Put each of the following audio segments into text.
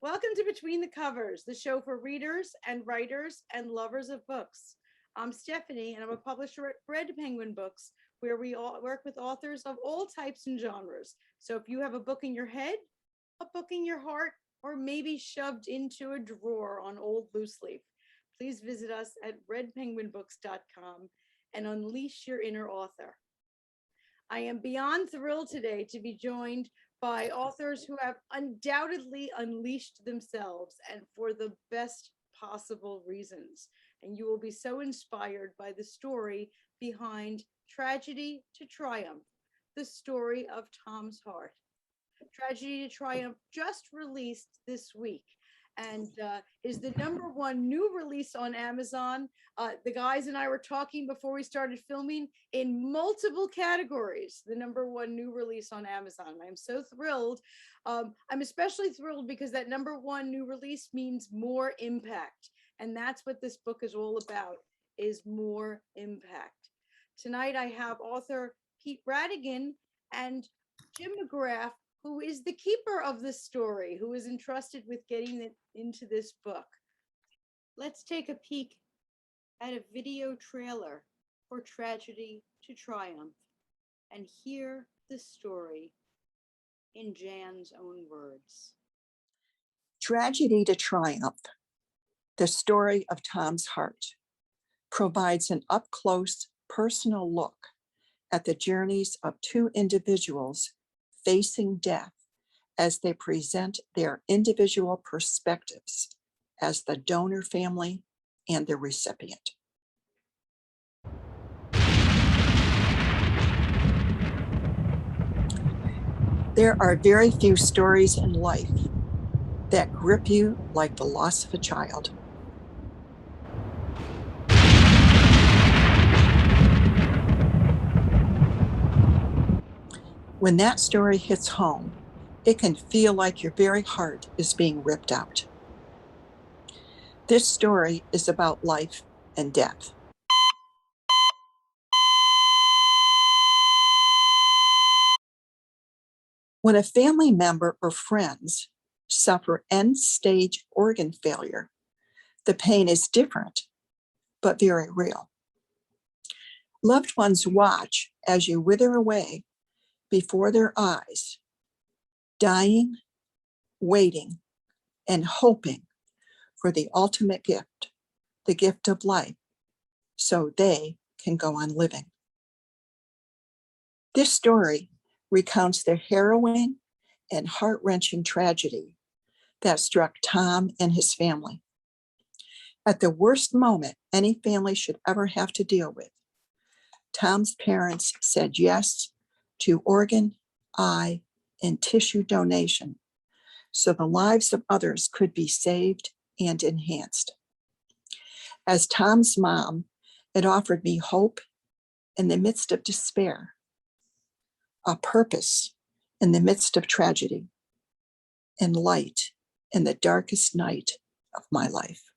Welcome to Between the Covers, the show for readers and writers and lovers of books. I'm Stephanie, and I'm a publisher at Red Penguin Books, where we all work with authors of all types and genres. So if you have a book in your head, a book in your heart, or maybe shoved into a drawer on old loose leaf, please visit us at redpenguinbooks.com and unleash your inner author. I am beyond thrilled today to be joined by authors who have undoubtedly unleashed themselves and for the best possible reasons. And you will be so inspired by the story behind Tragedy to Triumph, the story of Tom's heart. Tragedy to Triumph just released this week and is the #1 new release on Amazon. The guys and I were talking before we started filming in multiple categories, the #1 new release on Amazon. I'm so thrilled. I'm especially thrilled because that #1 new release means more impact. And that's what this book is all about, is more impact. Tonight I have author Pete Radigan and Jim McGrath, who is the keeper of the story, who is entrusted with getting it into this book. Let's take a peek at a video trailer for Tragedy to Triumph and hear the story in Jan's own words. Tragedy to Triumph, the story of Tom's heart, provides an up-close, personal look at the journeys of two individuals facing death as they present their individual perspectives as the donor family and the recipient. There are very few stories in life that grip you like the loss of a child. When that story hits home, it can feel like your very heart is being ripped out. This story is about life and death. When a family member or friends suffer end-stage organ failure, the pain is different, but very real. Loved ones watch as you wither away before their eyes, dying, waiting, and hoping for the ultimate gift, the gift of life, so they can go on living. This story recounts the harrowing and heart-wrenching tragedy that struck Tom and his family. At the worst moment any family should ever have to deal with, Tom's parents said yes to organ, eye, and tissue donation so the lives of others could be saved and enhanced. As Tom's mom, it offered me hope in the midst of despair, a purpose in the midst of tragedy, and light in the darkest night of my life.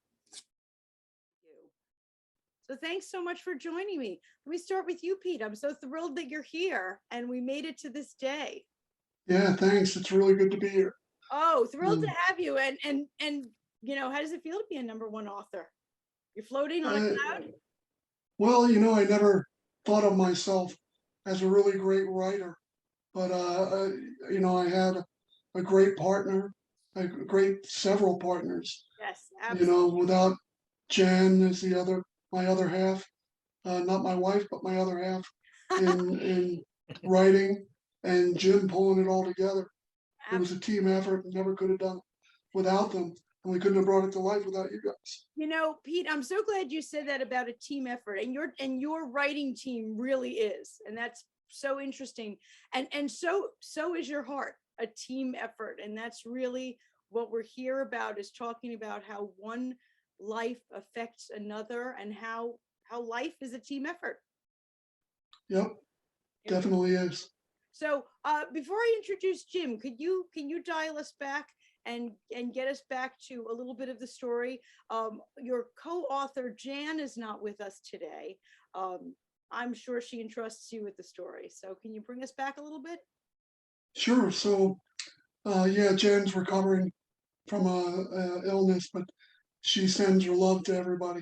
So thanks so much for joining me. Let me start with you, Pete. I'm so thrilled that you're here and we made it to this day. Yeah, thanks. It's really good to be here. Oh, thrilled to have you. And you know, how does it feel to be a #1 author? You're floating on a cloud? Well, I never thought of myself as a really great writer, but I had a great partner, several partners. Yes, absolutely. Without Jan as my other half, not my wife, but my other half in writing, and Jim pulling it all together. It was a team effort, and never could have done it without them, and we couldn't have brought it to life without you guys. You know, Pete, I'm so glad you said that about a team effort, and your writing team really is, and that's so interesting. And so is your heart, a team effort, and that's really what we're here about, is talking about how one life affects another and how life is a team effort. Yep, definitely is. So before I introduce Jim, can you dial us back and get us back to a little bit of the story? Your co-author Jan is not with us today. I'm sure she entrusts you with the story. So can you bring us back a little bit? Sure. So, yeah, Jan's recovering a illness, but she sends her love to everybody.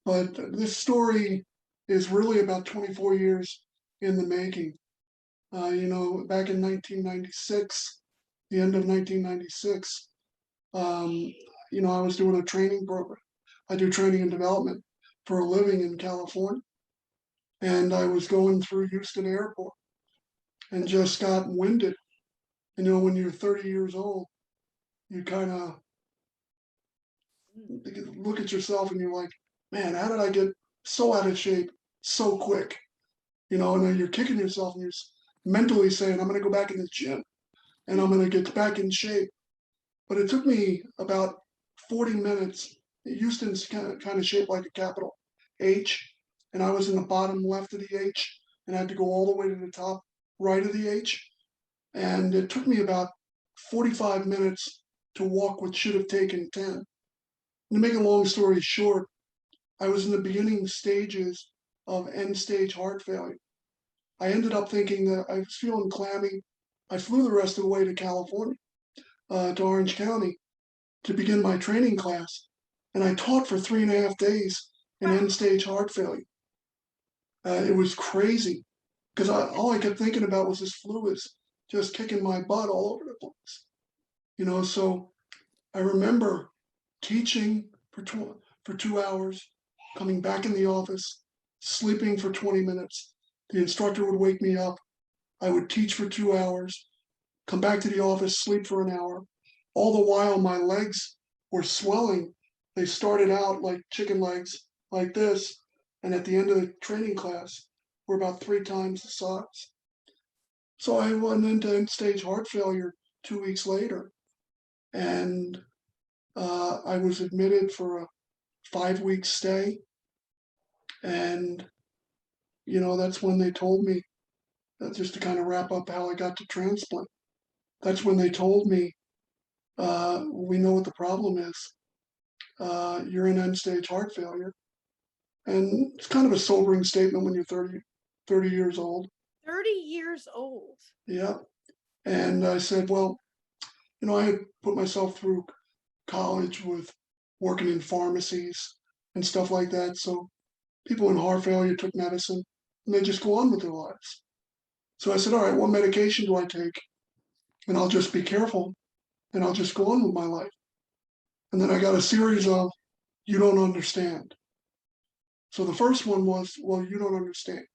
But this story is really about 24 years in the making. Back in 1996, the end of 1996, I was doing a training program. I do training and development for a living in California. And I was going through Houston Airport and just got winded. When you're 30 years old, you kind of look at yourself and you're like, man, how did I get so out of shape so quick? And then you're kicking yourself and you're mentally saying, I'm going to go back in the gym and I'm going to get back in shape. But it took me about 40 minutes. Houston's kind of shaped like a capital H, and I was in the bottom left of the H and I had to go all the way to the top right of the H. And it took me about 45 minutes to walk what should have taken 10. And to make a long story short, I was in the beginning stages of end stage heart failure. I ended up thinking that I was feeling clammy. I flew the rest of the way to California, to Orange County, to begin my training class. And I taught for 3.5 days in end stage heart failure. It was crazy because all I kept thinking about was this flu is just kicking my butt all over the place. So I remember teaching for 2 hours, coming back in the office, sleeping for 20 minutes. The instructor would wake me up. I would teach for 2 hours, come back to the office, sleep for an hour. All the while my legs were swelling. They started out like chicken legs, like this. And at the end of the training class, were about 3 times the size. So I went into end stage heart failure 2 weeks later. And I was admitted for a 5-week stay. And, that's when they told me, just to kind of wrap up how I got to transplant, that's when they told me, we know what the problem is. You're in end stage heart failure. And it's kind of a sobering statement when you're 30 years old. 30 years old. Yeah. And I said, well, I had put myself through college with working in pharmacies and stuff like that. So people in heart failure took medicine and they just go on with their lives. So I said, all right, what medication do I take? And I'll just be careful and I'll just go on with my life. And then I got a series of, you don't understand. So the first one was, well, you don't understand.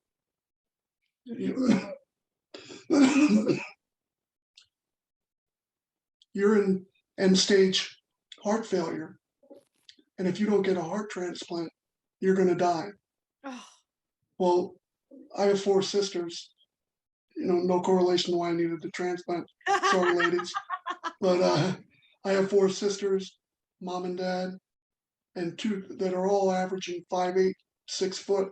You're in end stage heart failure. And if you don't get a heart transplant, you're going to die. Oh. Well, I have 4 sisters. No correlation to why I needed the transplant. Sorry, ladies. But I have 4 sisters, mom and dad, and 2 that are all averaging 5'8", 6 foot,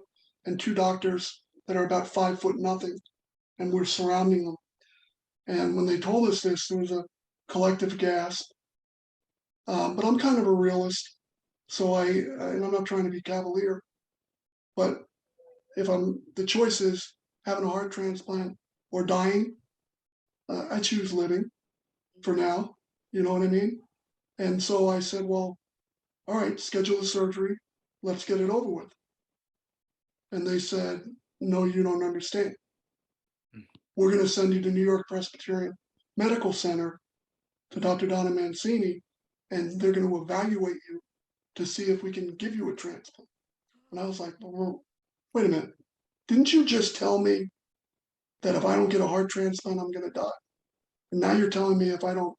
and 2 doctors that are about 5 foot nothing. And we're surrounding them. And when they told us this, there was a collective gasp. But I'm kind of a realist. So and I'm not trying to be cavalier, but if the choice is having a heart transplant or dying, I choose living for now. You know what I mean? And so I said, well, all right, schedule the surgery. Let's get it over with. And they said, no, you don't understand. We're going to send you to New York Presbyterian Medical Center to Dr. Donna Mancini, and they're going to evaluate you to see if we can give you a transplant. And I was like, well, wait a minute. Didn't you just tell me that if I don't get a heart transplant, I'm going to die? And now you're telling me if I don't,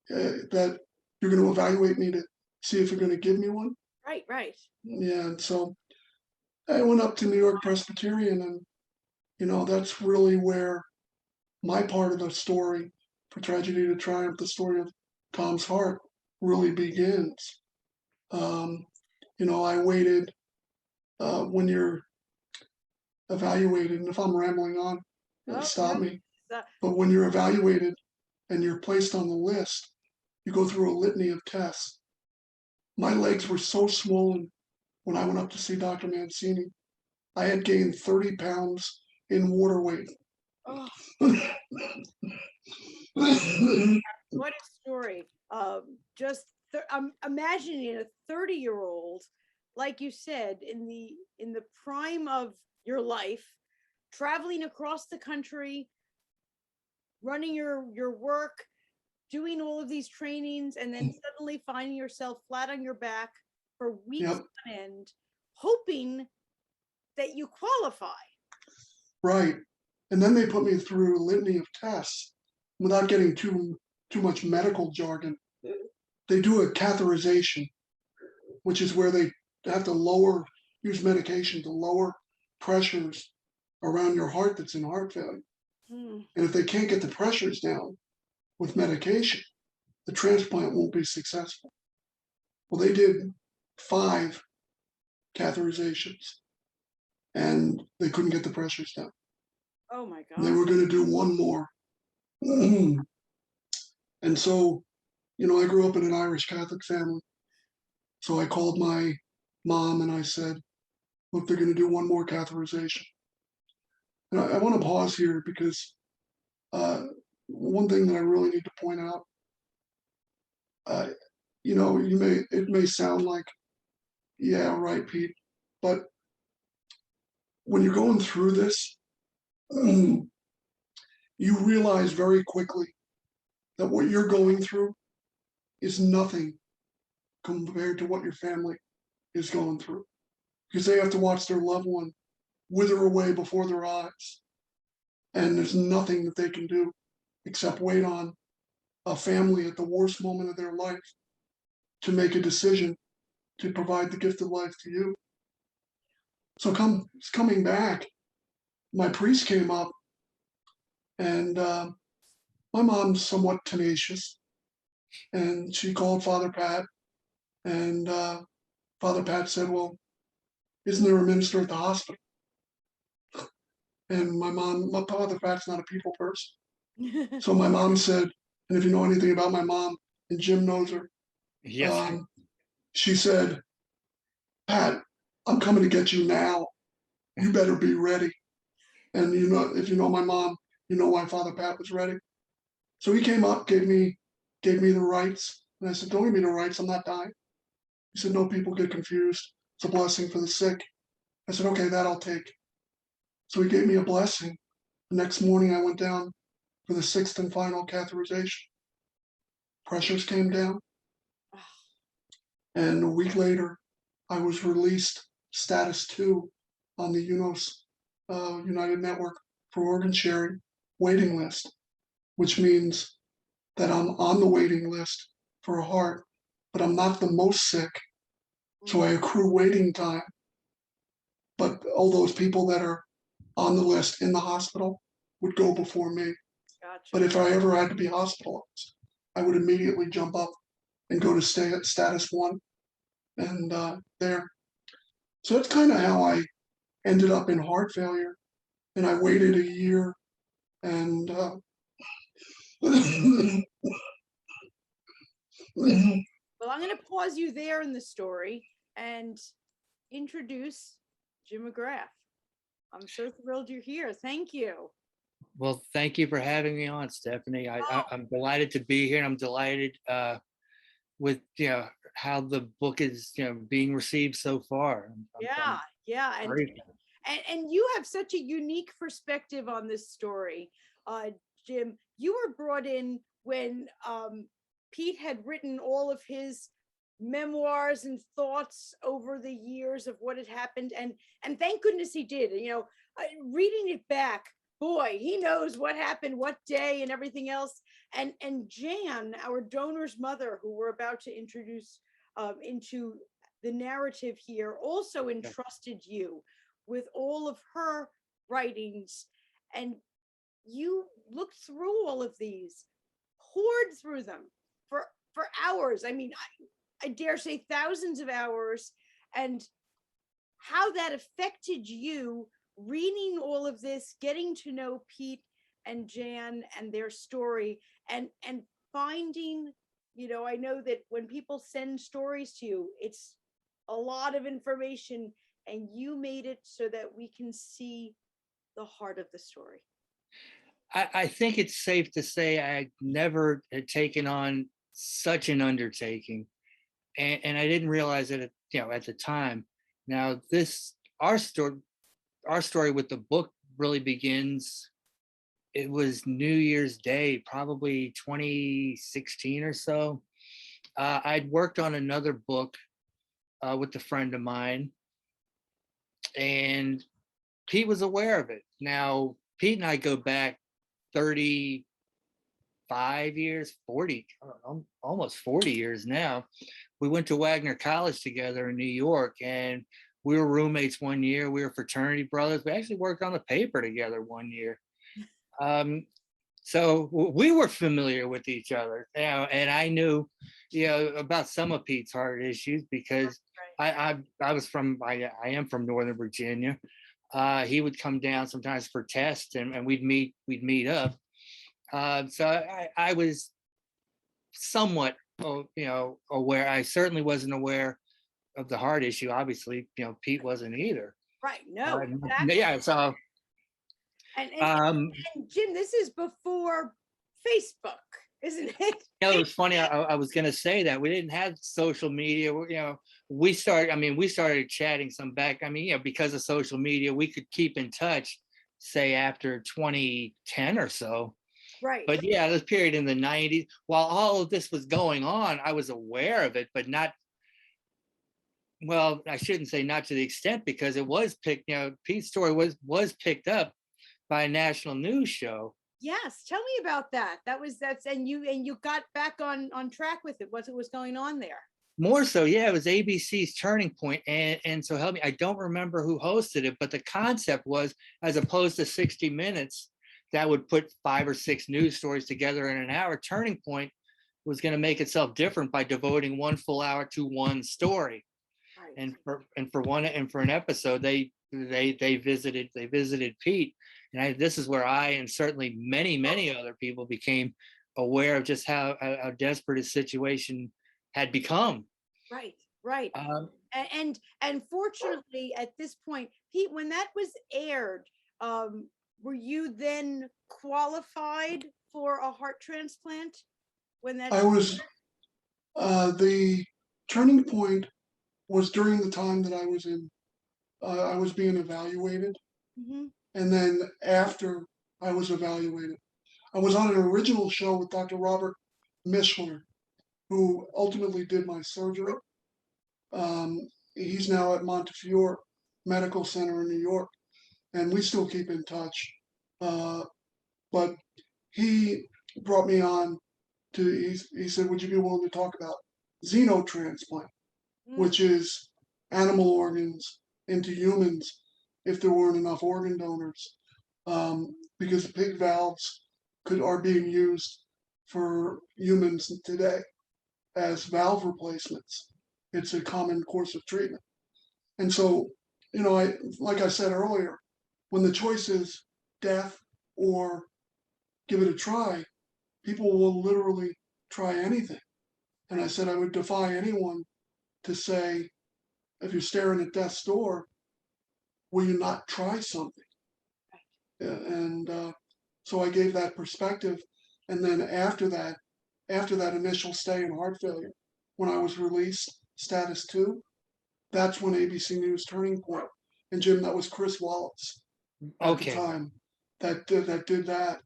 that you're going to evaluate me to see if you're going to give me one? Right. Yeah, and so I went up to New York Presbyterian, and that's really where my part of the story, for Tragedy to Triumph, the story of Tom's heart, really begins. I waited when you're evaluated, and if I'm rambling on, stop me. But when you're evaluated and you're placed on the list, you go through a litany of tests. My legs were so swollen when I went up to see Dr. Mancini. I had gained 30 pounds in water weight. Oh. What a story. Just I'm imagining a 30-year-old, like you said, in the prime of your life, traveling across the country, running your work, doing all of these trainings, and then suddenly finding yourself flat on your back for weeks Yep, on end, hoping that you qualify. right. And then they put me through a litany of tests without getting too much medical jargon. They do a catheterization, which is where they have to use medication to lower pressures around your heart that's in heart failure. Hmm. And if they can't get the pressures down with medication, the transplant won't be successful. Well, they did 5 catheterizations and they couldn't get the pressures down. Oh my And they God. were going to do one more. And so, I grew up in an Irish Catholic family. So I called my mom and I said, look, they're going to do one more catheterization. And I want to pause here because uh, one thing that I really need to point out, uh, it may sound like, yeah, right, Pete, but when you're going through this, you realize very quickly that what you're going through is nothing compared to what your family is going through because they have to watch their loved one wither away before their eyes. And there's nothing that they can do except wait on a family at the worst moment of their life to make a decision to provide the gift of life to you. So coming back, my priest came up and my mom's somewhat tenacious and she called Father Pat and Father Pat said, well, isn't there a minister at the hospital? And my Father Pat's not a people person. So my mom said, and if you know anything about my mom, and Jim knows her, Yes. she said, Pat, I'm coming to get you now. You better be ready. And if you know my mom, you know why Father Pat was ready. So he came up, gave me the rights, and I said, don't give me the rights, I'm not dying. He said, no, people get confused. It's a blessing for the sick. I said, okay, that I'll take. So he gave me a blessing. The next morning I went down for the 6th and final catheterization. Pressures came down. And a week later, I was released status 2 on the UNOS United Network for Organ Sharing waiting list, which means that I'm on the waiting list for a heart, but I'm not the most sick. So I accrue waiting time. But all those people that are on the list in the hospital would go before me. Gotcha. But if I ever had to be hospitalized, I would immediately jump up and go to stay at status 1 and there. So that's kind of how I ended up in heart failure. And I waited a year and Well, I'm going to pause you there in the story and introduce Jim McGrath. I'm so thrilled you're here. Thank you. Well, thank you for having me on, Stephanie. Oh. I'm delighted to be here, and I'm delighted with how the book is being received so far. Yeah. And you have such a unique perspective on this story. Jim, you were brought in when Pete had written all of his memoirs and thoughts over the years of what had happened, and thank goodness he did. Reading it back, boy, he knows what happened, what day, and everything else. And Jan, our donor's mother, who we're about to introduce into the narrative here, also entrusted you with all of her writings, and you looked through all of these, poured through them for hours. I mean, I dare say thousands of hours, and how that affected you reading all of this, getting to know Pete and Jan and their story, and finding, I know that when people send stories to you, it's a lot of information, and you made it so that we can see the heart of the story. I think it's safe to say I never had taken on such an undertaking, and I didn't realize it, at the time. Now, our story with the book really begins. It was New Year's Day, probably 2016 or so. I'd worked on another book with a friend of mine, and Pete was aware of it. Now, Pete and I go back 35 years, 40, almost 40 years now. We went to Wagner College together in New York, and we were roommates one year. We were fraternity brothers. We actually worked on the paper together one year. So we were familiar with each other, and I knew, about some of Pete's heart issues because I am from Northern Virginia. He would come down sometimes for tests, and we'd meet up. So I was somewhat, aware. I certainly wasn't aware of the heart issue. Obviously, Pete wasn't either. Right. No, exactly. Yeah. So, And, um, and Jim, this is before Facebook, isn't it? it was funny. I was going to say that we didn't have social media. We started chatting some back. Because of social media, we could keep in touch, say after 2010 or so. Right. But yeah, this period in the 90s, while all of this was going on, I was aware of it, but not, well, I shouldn't say not to the extent, because it was picked, Pete's story was picked up by a national news show. Yes, tell me about that. And you got back on track with it. What was going on there? More so, yeah, it was ABC's Turning Point, and so help me, I don't remember who hosted it, but the concept was, as opposed to 60 Minutes, that would put 5 or 6 news stories together in an hour. Turning Point was going to make itself different by devoting 1 full hour to one story. Right. And for an episode, they visited Pete, and this is where I, and certainly many other people, became aware of just how desperate his situation had become. Right. And fortunately, at this point, Pete, when that was aired, were you then qualified for a heart transplant? I was, the turning point was during the time that I was being evaluated. Mhm. And then after I was evaluated, I was on an original show with Dr. Robert Mishler, who ultimately did my surgery. He's now at Montefiore Medical Center in New York, and we still keep in touch. But he brought me on he said, would you be willing to talk about xenotransplant, which is animal organs into humans if there weren't enough organ donors, because pig valves are being used for humans today as valve replacements. It's a common course of treatment. And so, like I said earlier, when the choice is death or give it a try, people will literally try anything. And I said I would defy anyone to say, if you're staring at death's door, will you not try something? And so I gave that perspective. And then after that initial stay in heart failure, when I was released, status 2, that's when ABC News Turning Point, and Jim, that was Chris Wallace at the time that did that,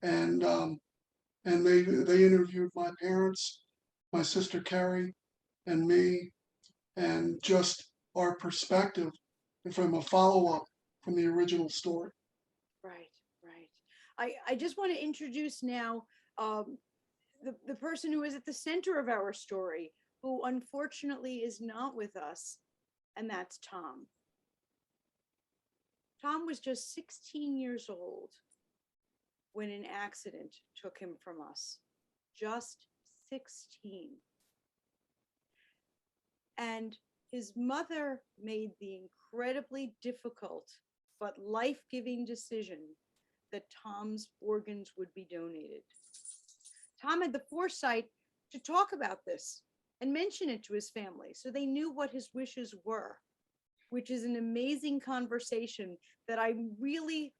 and they interviewed my parents, my sister Carrie, and me, and just our perspective from a follow-up from the original story. Right. I just want to introduce now the person who is at the center of our story, who unfortunately is not with us, and that's Tom. Tom was just 16 years old when an accident took him from us. Just 16. And his mother made the incredibly difficult but life-giving decision that Tom's organs would be donated. Tom had the foresight to talk about this and mention it to his family so they knew what his wishes were, which is an amazing conversation that I'm really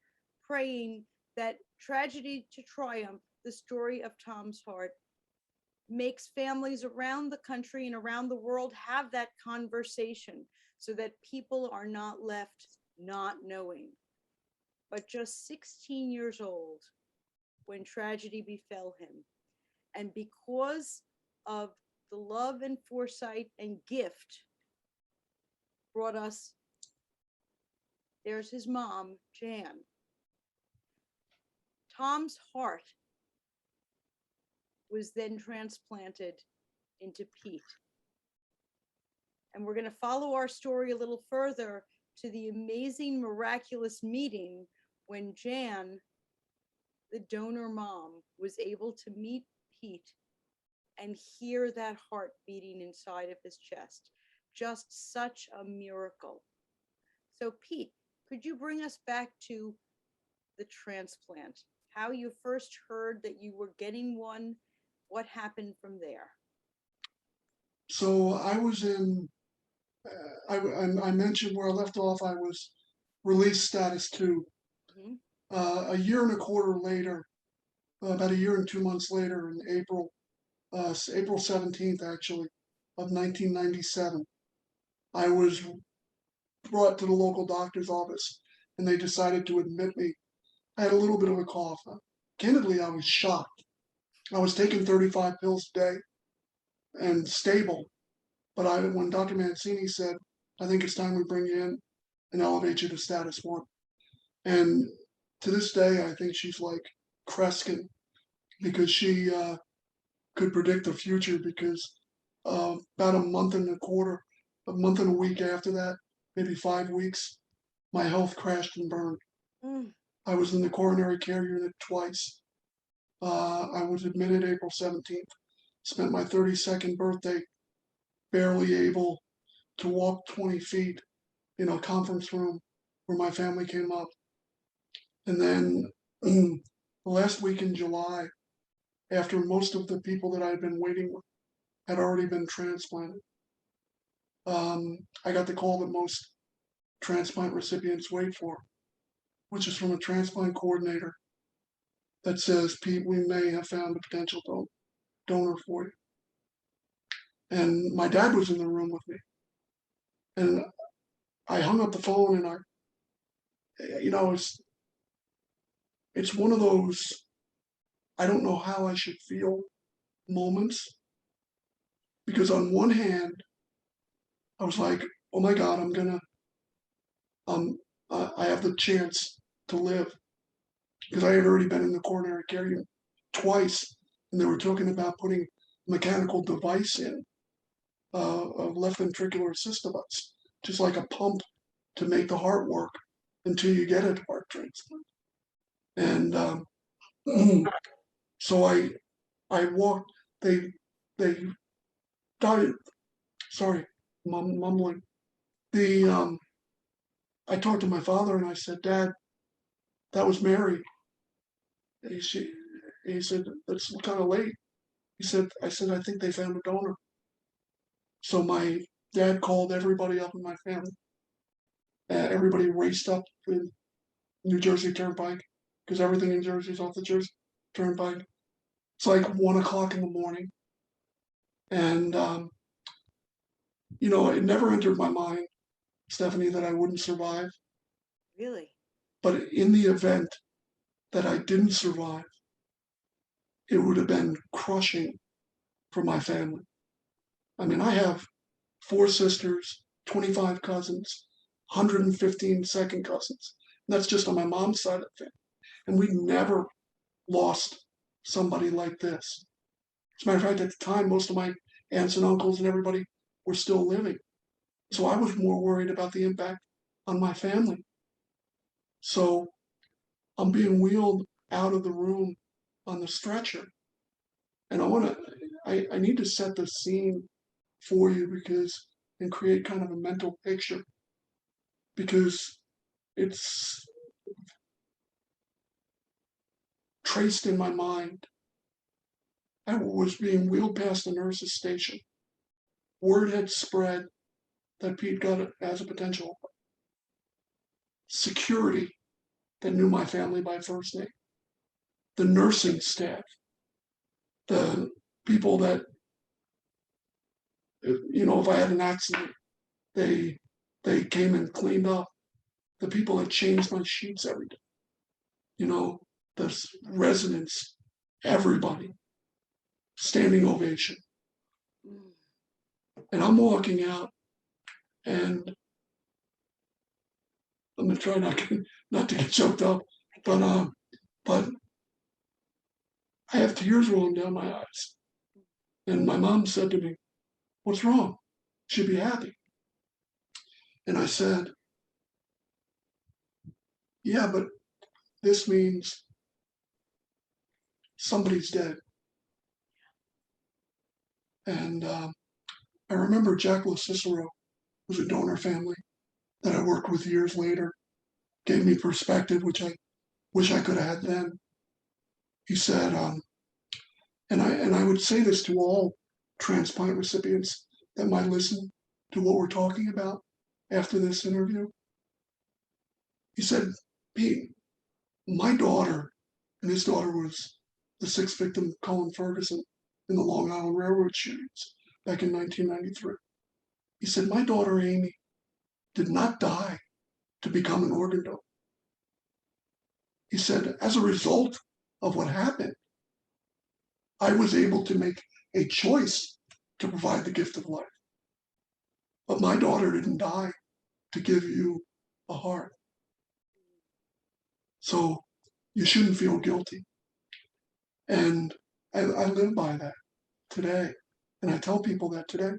praying that tragedy to triumph, the story of Tom's heart, makes families around the country and around the world have that conversation so that people are not left not knowing. But just 16 years old when tragedy befell him. And because of the love and foresight and gift brought us, there's his mom, Jan. Tom's heart was then transplanted into Pete. And we're going to follow our story a little further to the amazing, miraculous meeting when Jan, the donor mom, was able to meet Pete and hear that heart beating inside of his chest. Just such a miracle. So Pete, could you bring us back to the transplant? How you first heard that you were getting one? What happened from there? So I was in, I mentioned where I left off, I was release status 2. Mhm. A year and a quarter later, about a year and 2 months later, in April, April 17th, actually, of 1997, I was brought to the local doctor's office and they decided to admit me. I had a little bit of a cough. Candidly, I was shocked. I was taking 35 pills a day and stable. But when Dr. Mancini said, I think it's time we bring you in and elevate you to status 1. And to this day, I think she's like Kreskin because she could predict the future because about a month and a quarter, a month and a week after that, maybe 5 weeks, my health crashed and burned. Mm. I was in the coronary care unit twice. I was admitted April 17th, spent my 32nd birthday barely able to walk 20 feet in a conference room where my family came up. And then the last week in July, after most of the people that I had been waiting with had already been transplanted, I got the call that most transplant recipients wait for, which is from a transplant coordinator that says, Pete, we may have found a potential donor for you. And my dad was in the room with me. And I hung up the phone and it's one of those, I don't know how I should feel moments. Because on one hand, I was like, oh my God, I have the chance to live. Because I had already been in the coronary care unit twice, and they were talking about putting a mechanical device in, a left ventricular assist device, just like a pump to make the heart work until you get a heart transplant. And so I walked, they died, sorry, mumbling. I talked to my father and I said, Dad, that was Mary. And he said, that's kind of late. I said, I think they found a donor. So my dad called everybody up in my family. Everybody raced up in New Jersey Turnpike because everything in Jersey is off the Jersey Turnpike. It's like 1 o'clock in the morning. And, it never entered my mind, Stephanie, that I wouldn't survive. Really? But in the event that I didn't survive, it would have been crushing for my family. I mean, I have 4 sisters, 25 cousins, 115 second cousins. And that's just on my mom's side of the family. And we never lost somebody like this. As a matter of fact, at the time, most of my aunts and uncles and everybody were still living. So I was more worried about the impact on my family. So I'm being wheeled out of the room on the stretcher. And I need to set the scene for you and create kind of a mental picture because it's traced in my mind. I was being wheeled past the nurse's station. Word had spread that Pete got it as a potential. Security that knew my family by first name. The nursing staff. The people that, if I had an accident, they came and cleaned up. The people that changed my sheets every day, the residents, everybody, standing ovation. Mm. And I'm walking out, and I'm gonna try not to get choked up, but I have tears rolling down my eyes. And my mom said to me, "What's wrong? You should be happy." And I said, "Yeah, but this means somebody's dead." And I remember Jack Cicero, who's a donor family that I worked with years later, gave me perspective, which I wish I could have had then. He said, and I would say this to all transplant recipients that might listen to what we're talking about after this interview. He said, "Pete, my daughter," and his daughter was the sixth victim of Colin Ferguson in the Long Island Railroad shootings back in 1993. He said, "My daughter Amy did not die to become an organ donor." He said, "As a result of what happened, I was able to make a choice to provide the gift of life. But my daughter didn't die to give you a heart. So you shouldn't feel guilty." And I live by that today. And I tell people that today.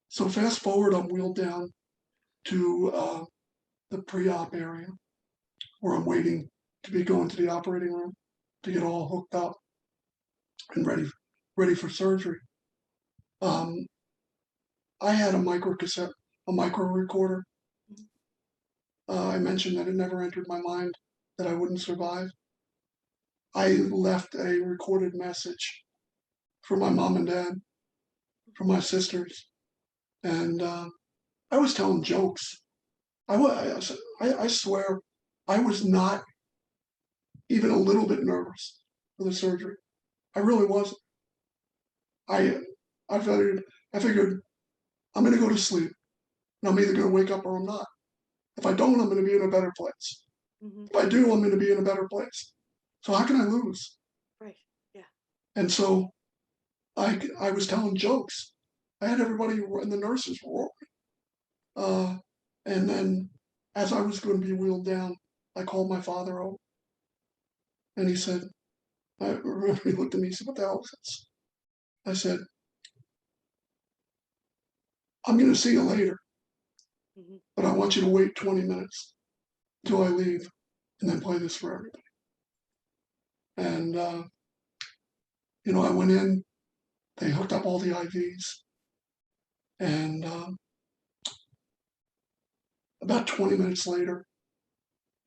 So fast forward, I'm wheeled down to the pre-op area where I'm waiting to be going to the operating room to get all hooked up and ready for surgery. I had a micro recorder. I mentioned that it never entered my mind that I wouldn't survive. I left a recorded message for my mom and dad, for my sisters, and I was telling jokes. I swear, I was not even a little bit nervous for the surgery. I really wasn't. I figured I'm going to go to sleep, and I'm either going to wake up or I'm not. If I don't, I'm going to be in a better place. Mhm. If I do, I'm going to be in a better place. So how can I lose? Right. Yeah. And so I was telling jokes. I had everybody and the nurses roaring. And then as I was going to be wheeled down, I called my father over, and he said, I remember he looked at me, he said, "What the hell is this?" I said, "I'm going to see you later, Mhm. but I want you to wait 20 minutes till I leave and then play this for everybody." And, I went in, they hooked up all the IVs, and about 20 minutes later,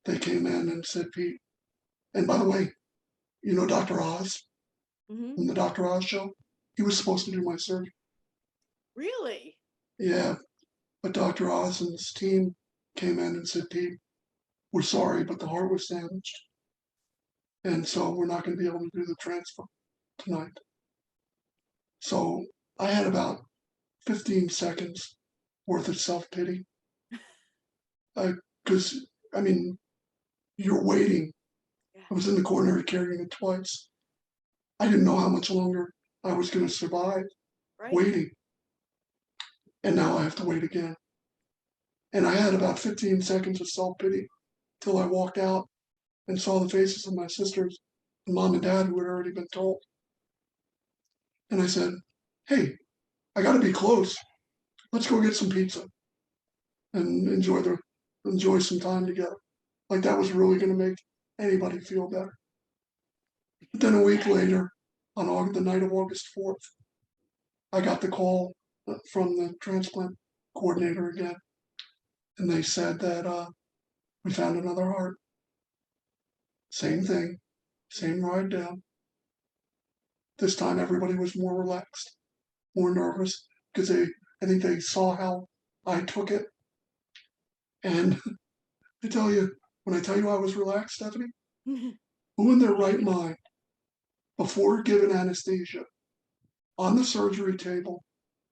they came in and said, "Pete," and by the way, Dr. Oz Mhm. from the Dr. Oz show, he was supposed to do my surgery. Really? Yeah, but Dr. Oz and his team came in and said, "Pete, we're sorry, but the heart was damaged, and so we're not going to be able to do the transfer tonight." So I had about 15 seconds worth of self-pity, because, I mean, you're waiting. Yeah. I was in the coronary care unit twice. I didn't know how much longer I was going to survive Right. waiting, and now I have to wait again. And I had about 15 seconds of self-pity till I walked out and saw the faces of my sisters and mom and dad who had already been told. And I said, "Hey, I got to be close. Let's go get some pizza and enjoy some time together." Like that was really going to make anybody feel better. But then a week later, on the night of August 4th, I got the call from the transplant coordinator again, and they said that we found another heart. Same thing, same ride down. This time everybody was more relaxed, more nervous, because I think they saw how I took it. And when I tell you I was relaxed, Stephanie, who in their right mind, before giving anesthesia, on the surgery table,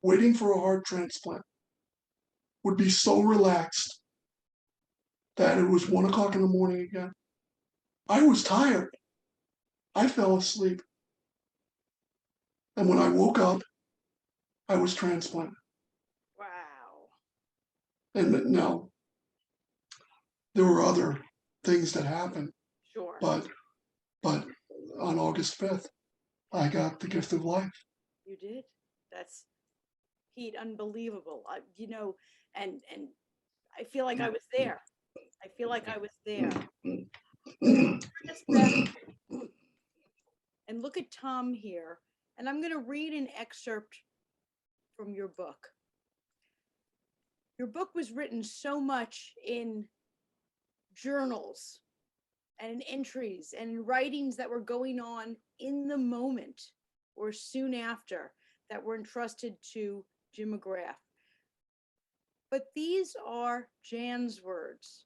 waiting for a heart transplant, would be so relaxed that it was 1 o'clock in the morning again. I was tired. I fell asleep. And when I woke up, I was transplanted. Wow. And now there were other things that happened, Sure. but on August 5th, I got the gift of life. You did? That's, Pete, unbelievable. And I feel like I was there. I feel like I was there. August 5th, and look at Tom here. And I'm going to read an excerpt from your book. Your book was written so much in journals and in entries and in writings that were going on in the moment or soon after that were entrusted to Jim McGrath. But these are Jan's words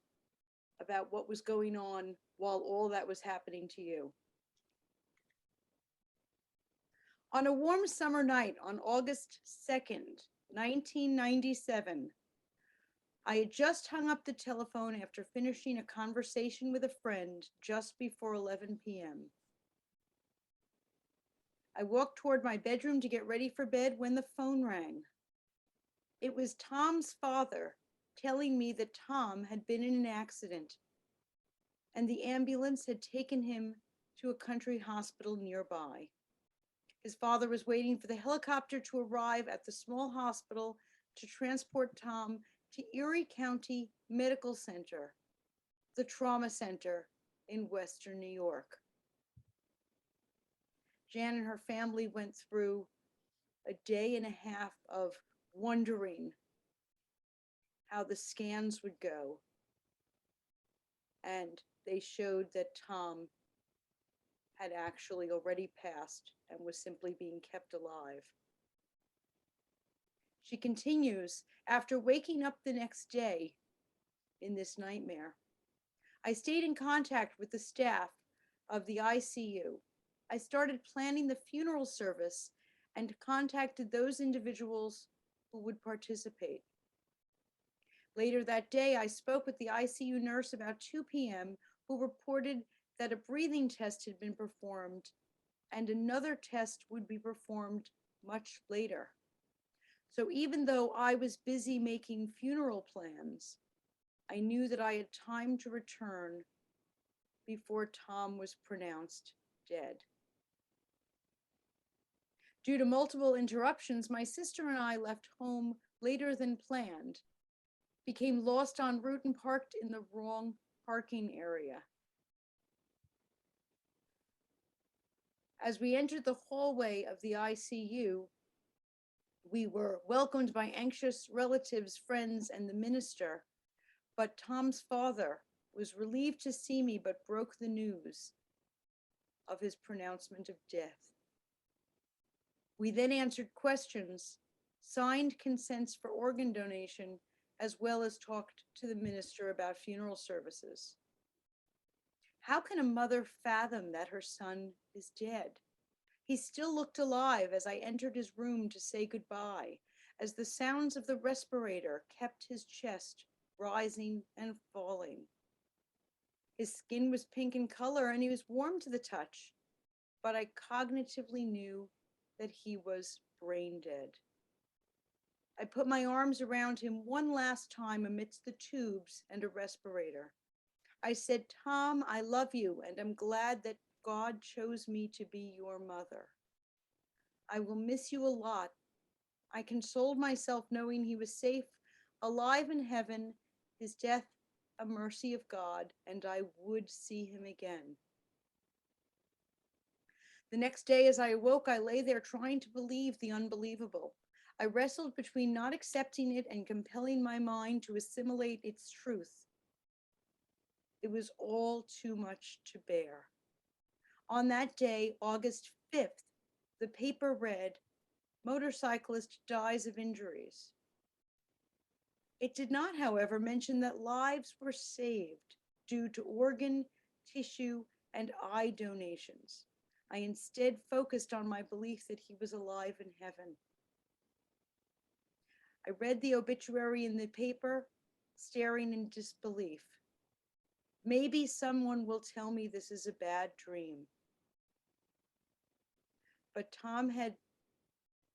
about what was going on while all that was happening to you. On a warm summer night on August 2nd, 1997, I had just hung up the telephone after finishing a conversation with a friend just before 11 p.m. I walked toward my bedroom to get ready for bed when the phone rang. It was Tom's father telling me that Tom had been in an accident and the ambulance had taken him to a country hospital nearby. His father was waiting for the helicopter to arrive at the small hospital to transport Tom to Erie County Medical Center, the trauma center in Western New York. Jan and her family went through a day and a half of wondering how the scans would go. And they showed that Tom had actually already passed and was simply being kept alive. She continues, after waking up the next day in this nightmare, I stayed in contact with the staff of the ICU. I started planning the funeral service and contacted those individuals who would participate. Later that day, I spoke with the ICU nurse about 2 p.m., who reported that a breathing test had been performed and another test would be performed much later. So even though I was busy making funeral plans, I knew that I had time to return before Tom was pronounced dead. Due to multiple interruptions, my sister and I left home later than planned, became lost en route and parked in the wrong parking area. As we entered the hallway of the ICU, we were welcomed by anxious relatives, friends, and the minister, but Tom's father was relieved to see me but broke the news of his pronouncement of death. We then answered questions, signed consents for organ donation, as well as talked to the minister about funeral services. How can a mother fathom that her son is dead? He still looked alive as I entered his room to say goodbye, as the sounds of the respirator kept his chest rising and falling. His skin was pink in color and he was warm to the touch, but I cognitively knew that he was brain dead. I put my arms around him one last time amidst the tubes and a respirator. I said, Tom, I love you, and I'm glad that God chose me to be your mother. I will miss you a lot. I consoled myself knowing he was safe, alive in heaven, his death a mercy of God, and I would see him again. The next day, as I awoke, I lay there trying to believe the unbelievable. I wrestled between not accepting it and compelling my mind to assimilate its truth. It was all too much to bear. On that day, August 5th, the paper read, motorcyclist dies of injuries. It did not, however, mention that lives were saved due to organ, tissue, and eye donations. I instead focused on my belief that he was alive in heaven. I read the obituary in the paper, staring in disbelief. Maybe someone will tell me this is a bad dream. But Tom had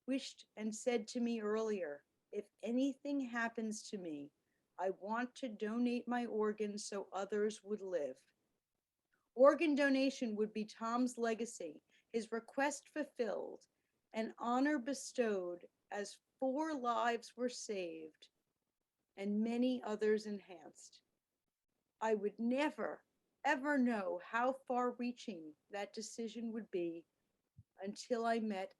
wished and said to me earlier, if anything happens to me, I want to donate my organs so others would live. Organ donation would be Tom's legacy, his request fulfilled, and honor bestowed as 4 lives were saved and many others enhanced. I would never, ever know how far reaching that decision would be until I met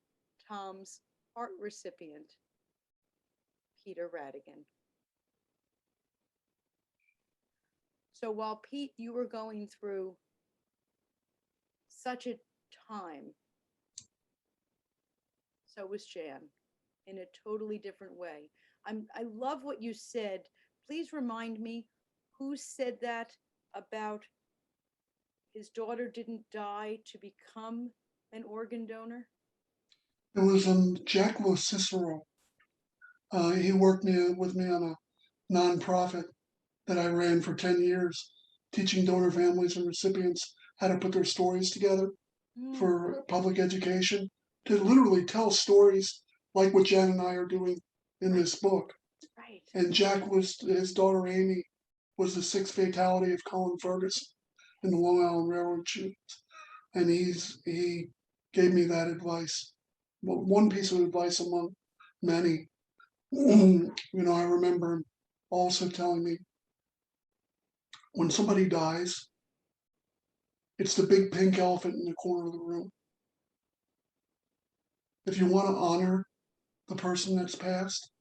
Tom's heart recipient, Peter Radigan. So while Pete, you were going through such a time, so was Jan, in a totally different way. I love what you said. Please remind me who said that about his daughter didn't die to become an organ donor? It was Jack Cicero. He worked with me on a nonprofit that I ran for 10 years, teaching donor families and recipients how to put their stories together for public education, to literally tell stories like what Jan and I are doing in this book. Right. And his daughter Amy was the 6th fatality of Colin Ferguson in the Long Island Railroad shootings. And he gave me that advice. Well, one piece of advice among many. I remember him also telling me, when somebody dies, it's the big pink elephant in the corner of the room. If you want to honor the person that's passed,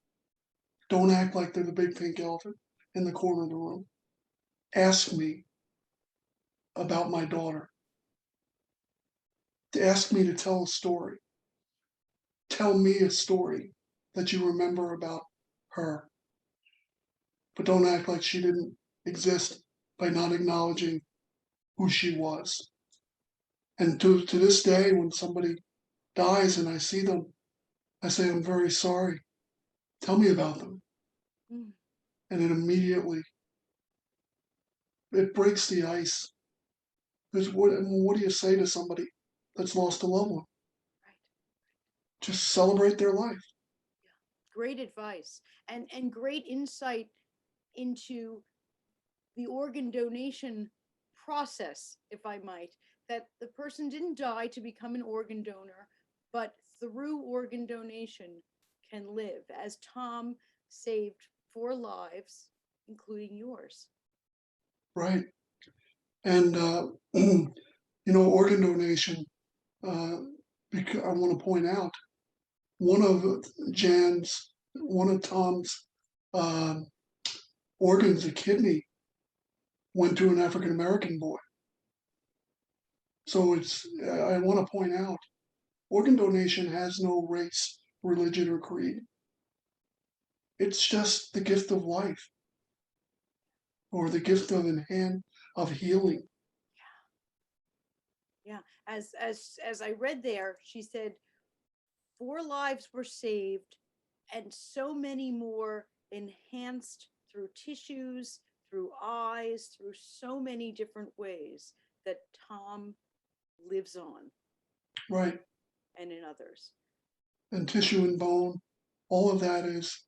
don't act like they're the big pink elephant in the corner of the room. Ask me about my daughter. Ask me to tell a story. Tell me a story that you remember about her. But don't act like she didn't exist by not acknowledging who she was. And to this day, when somebody dies and I see them, I say, I'm very sorry. Tell me about them. Mm. And it immediately, it breaks the ice. Because what do you say to somebody that's lost a loved one? Right. Just celebrate their life. Great advice and great insight into the organ donation process, if I might, that the person didn't die to become an organ donor, but through organ donation can live, as Tom saved 4 lives, including yours. Right. And, organ donation, because I want to point out, one of Tom's organs, a kidney, went to an African American boy. So I want to point out, organ donation has no race, religion, or creed. It's just the gift of life, or the gift of healing. Yeah. As I read there, she said 4 lives were saved and so many more enhanced through tissues, through eyes, through so many different ways that Tom lives on. Right. And in others. And tissue and bone, all of that is,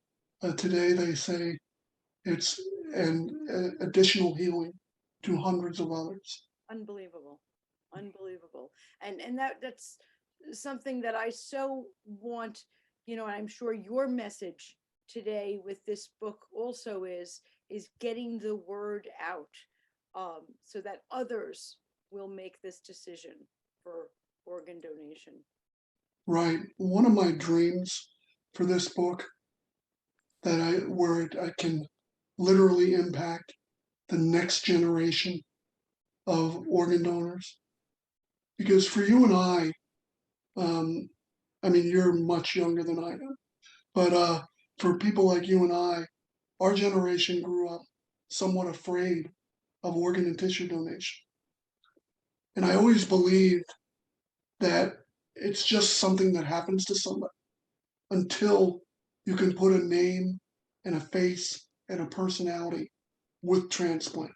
today they say, it's an additional healing to hundreds of others. Unbelievable. And that's something that I so want, and I'm sure your message today with this book also is getting the word out, so that others will make this decision for organ donation. Right. One of my dreams for this book where I can literally impact the next generation of organ donors. Because for you and I you're much younger than I am, but for people like you and I, our generation grew up somewhat afraid of organ and tissue donation. And I always believed that it's just something that happens to somebody until you can put a name and a face and a personality with transplant.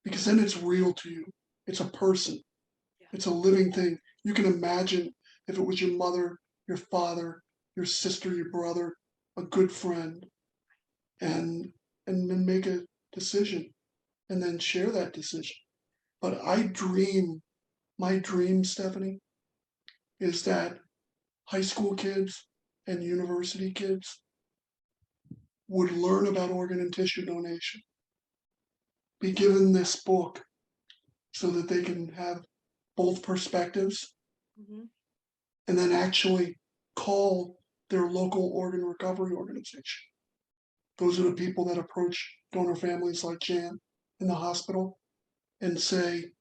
Because then it's real to you. It's a person. Yeah. It's a living thing. You can imagine if it was your mother, your father, your sister, your brother, a good friend, and then make a decision and then share that decision. But my dream, Stephanie, is that high school kids and university kids would learn about organ and tissue donation, be given this book so that they can have both perspectives, Mhm. and then actually call their local organ recovery organization. Those are the people that approach donor families like Jan in the hospital and say,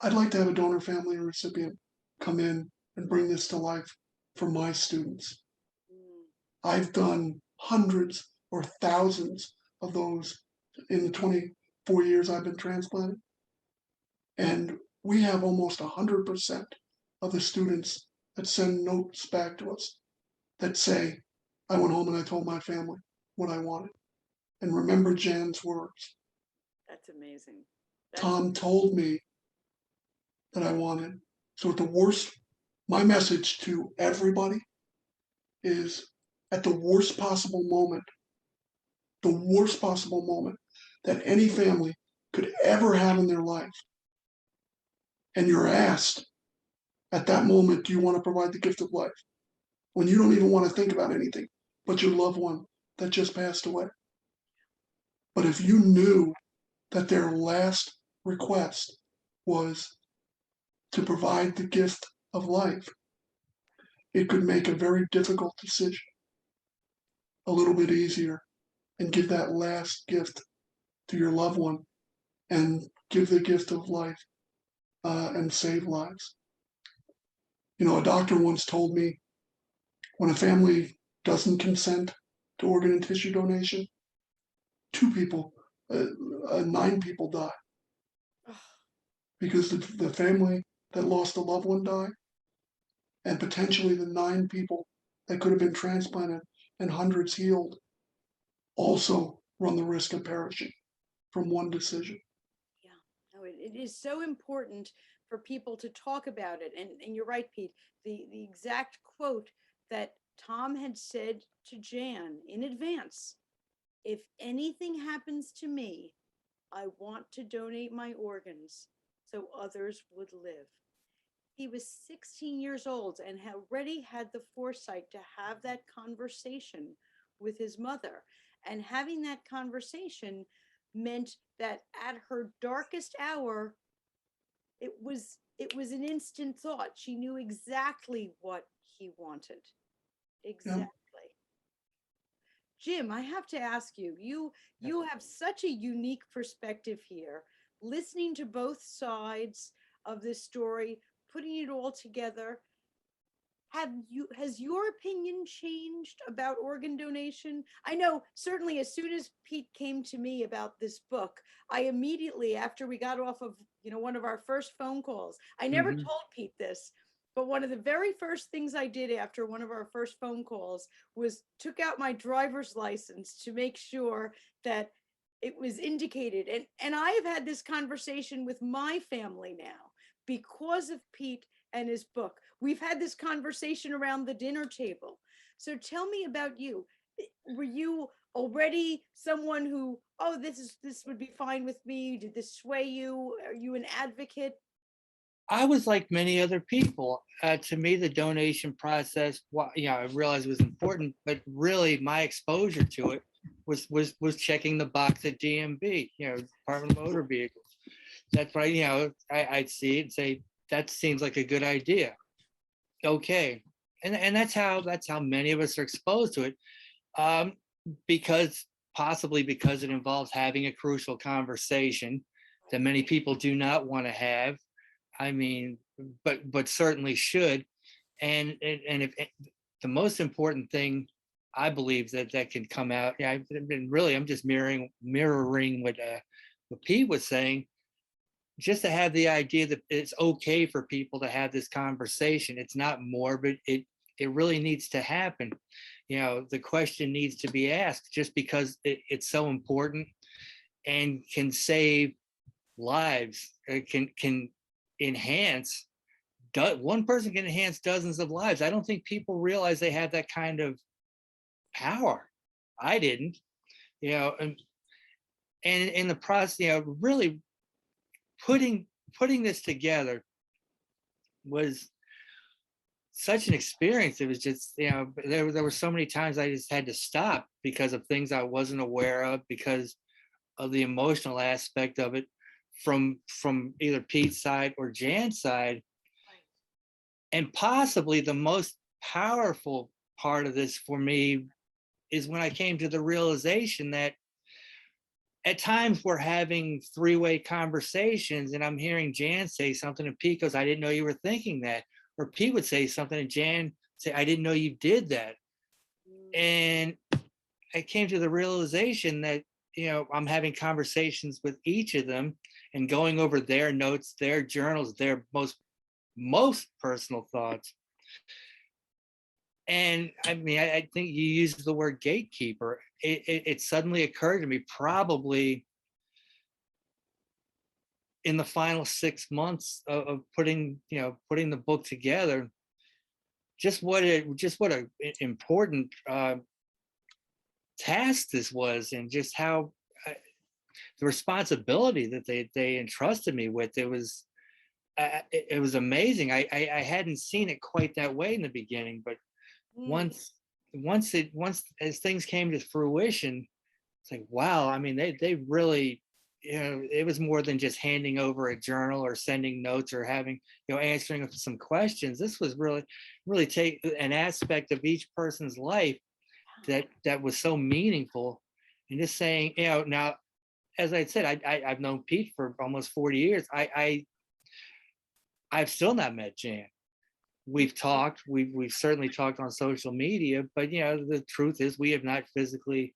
I'd like to have a donor family or recipient come in and bring this to life for my students. Mm. I've done hundreds or thousands of those in the 24 years I've been transplanted. And we have almost 100% of the students that send notes back to us that say, I went home and I told my family what I wanted. And remember Jan's words. That's amazing. That's Tom told me that I wanted. So at the worst, my message to everybody is at the worst possible moment, the worst possible moment that any family could ever have in their life. And you're asked at that moment, do you want to provide the gift of life? When you don't even want to think about anything but your loved one that just passed away. But if you knew that their last request was to provide the gift of life, it could make a very difficult decision a little bit easier and give that last gift to your loved one and give the gift of life and save lives. You know, a doctor once told me when a family doesn't consent to organ and tissue donation, two people, 9 people die ugh, because the family that lost a loved one died, and potentially the 9 people that could have been transplanted and hundreds healed also run the risk of perishing from one decision. yeah. No, it is so important for people to talk about it. And you're right, Pete. The exact quote that Tom had said to Jan in advance, if anything happens to me, I want to donate my organs so others would live. He was 16 years old and had already had the foresight to have that conversation with his mother. And having that conversation meant that at her darkest hour, it was an instant thought. She knew exactly what he wanted. Yeah. Exactly. Jim, I have to ask you, you have such a unique perspective here, listening to both sides of this story, putting it all together. Has your opinion changed about organ donation? I know certainly as soon as Pete came to me about this book, I immediately, after we got off of, one of our first phone calls, I never Mhm. told Pete this, but one of the very first things I did after one of our first phone calls was took out my driver's license to make sure that it was indicated. And I have had this conversation with my family now because of Pete and his book. We've had this conversation around the dinner table. So tell me about you. Were you already someone who, oh, this would be fine with me? Did this sway you? Are you an advocate? I was like many other people. To me, the donation process, I realized it was important, but really my exposure to it was checking the box at DMV, Department of Motor Vehicles. That's right. I'd see it and say, that seems like a good idea. Okay. And that's how many of us are exposed to it. Because possibly because it involves having a crucial conversation that many people do not want to have. I mean, but certainly should. And if the most important thing I believe that can come out, and really I'm just mirroring what Pete was saying. just to have the idea that it's okay for people to have this conversation. It's not morbid. It really needs to happen. You know, the question needs to be asked just because it's so important and can save lives. It can enhance. One person can enhance dozens of lives. I don't think people realize they have that kind of power. I didn't, you know, and in the process, you know, really putting this together was such an experience. It was just, you know, there were so many times I just had to stop because of things I wasn't aware of, because of the emotional aspect of it from either Pete's side or Jan's side. And possibly the most powerful part of this for me is when I came to the realization that at times we're having three-way conversations and I'm hearing Jan say something and Pete goes, I didn't know you were thinking that. Or Pete would say something and Jan say, I didn't know you did that. And I came to the realization that, you know, I'm having conversations with each of them and going over their notes, their journals, their most personal thoughts. And I mean, I think you used the word gatekeeper. It suddenly occurred to me, probably in the final 6 months of putting the book together, just what a important task this was, and just how the responsibility that they entrusted me with. It was amazing. I hadn't seen it quite that way in the beginning, but once as things came to fruition, it's like, wow. I mean, they really, you know, it was more than just handing over a journal or sending notes or having, you know, answering some questions. This was really take an aspect of each person's life that was so meaningful, and just saying, you know, now, as I said, I've known Pete for almost 40 years. I've still not met Jan. We've talked, we've certainly talked on social media, but you know, the truth is we have not physically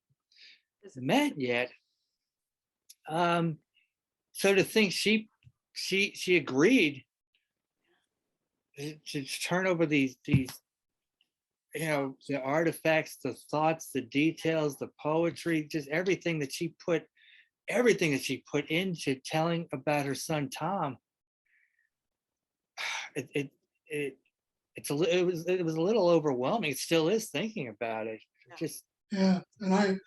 met yet. So to think she agreed to turn over these, you know, the artifacts, the thoughts, the details, the poetry, just everything that she put into telling about her son Tom. It was a little overwhelming. It still is, thinking about it. Just Yeah, and I